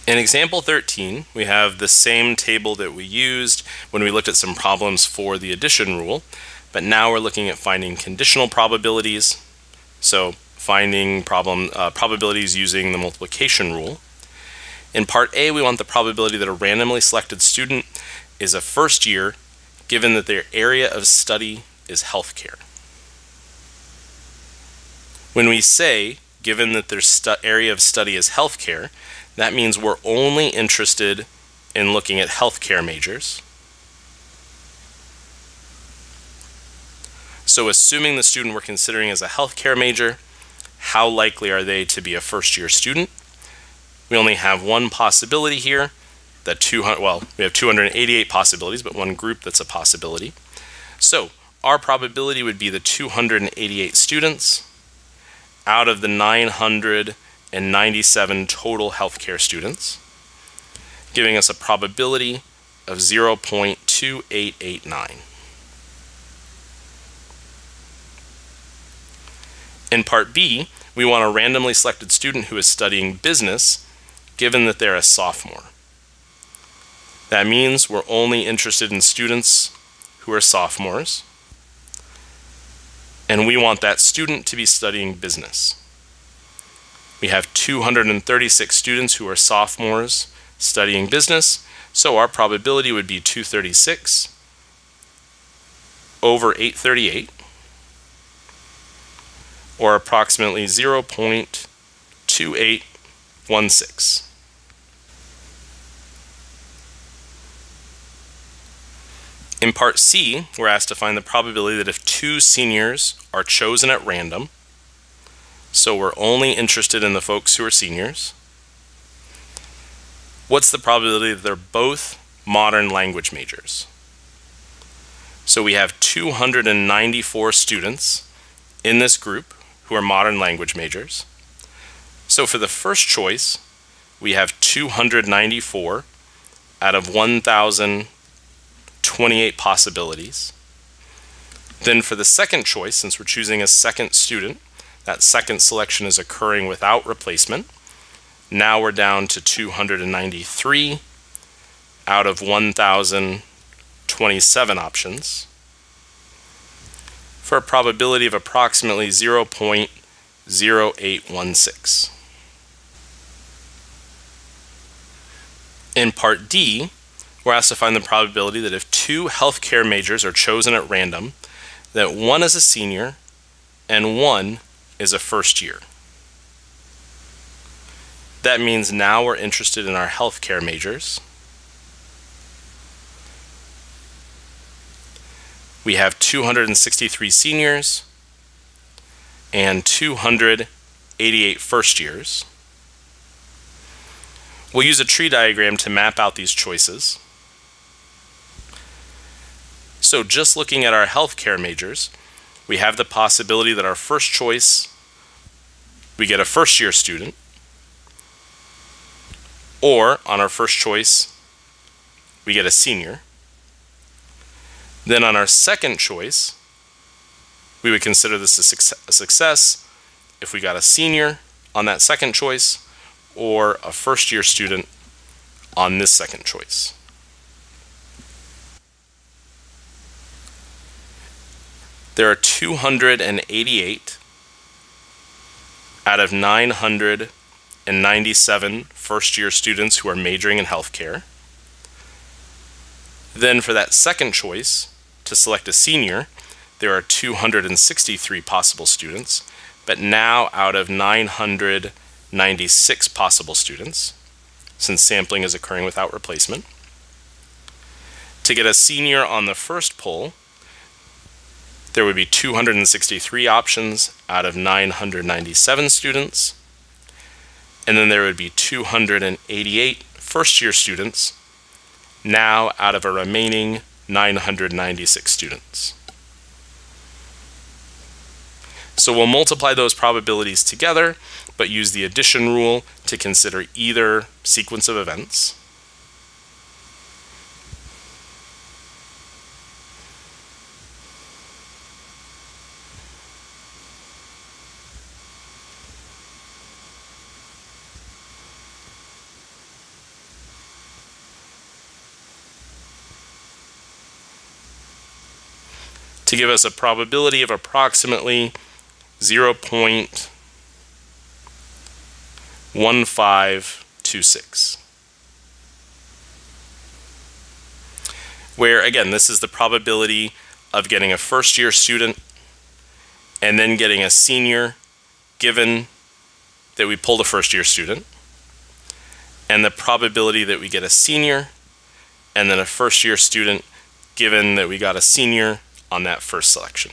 In example 13, we have the same table that we used when we looked at some problems for the addition rule, but now we're looking at finding conditional probabilities, so finding probabilities using the multiplication rule. In part A, we want the probability that a randomly selected student is a first year given that their area of study is healthcare. When we say given that their area of study is healthcare, that means we're only interested in looking at healthcare majors. So assuming the student we're considering as a healthcare major, how likely are they to be a first-year student? We only have one possibility here, we have 288 possibilities, but one group that's a possibility. So our probability would be the 288 students out of the 997 total healthcare students, giving us a probability of 0.2889. In part B, we want a randomly selected student who is studying business, given that they're a sophomore. That means we're only interested in students who are sophomores, and we want that student to be studying business. We have 236 students who are sophomores studying business, so our probability would be 236 over 838, or approximately 0.2816. In part C, we're asked to find the probability that if two seniors are chosen at random, so we're only interested in the folks who are seniors, what's the probability that they're both modern language majors? So we have 294 students in this group who are modern language majors. So for the first choice, we have 294 out of 1,028 possibilities. Then for the second choice, since we're choosing a second student, that second selection is occurring without replacement. Now we're down to 293 out of 1,027 options, for a probability of approximately 0.0816. In part D, we're asked to find the probability that if two healthcare majors are chosen at random, that one is a senior and one is a first year. That means now we're interested in our healthcare majors. We have 263 seniors and 288 first years. We'll use a tree diagram to map out these choices. So just looking at our healthcare majors, we have the possibility that our first choice, we get a first year student, or on our first choice, we get a senior. Then on our second choice, we would consider this a success if we got a senior on that second choice or a first year student on this second choice. There are 288 out of 997 first year students who are majoring in healthcare. Then for that second choice, to select a senior, there are 263 possible students, but now out of 996 possible students, since sampling is occurring without replacement. To get a senior on the first poll, there would be 263 options out of 997 students, and then there would be 288 first-year students, now out of a remaining 996 students. So we'll multiply those probabilities together, but use the addition rule to consider either sequence of events. to give us a probability of approximately 0.1526. Where, again, this is the probability of getting a first-year student and then getting a senior, given that we pulled a first-year student, and the probability that we get a senior and then a first-year student, given that we got a senior on that first selection.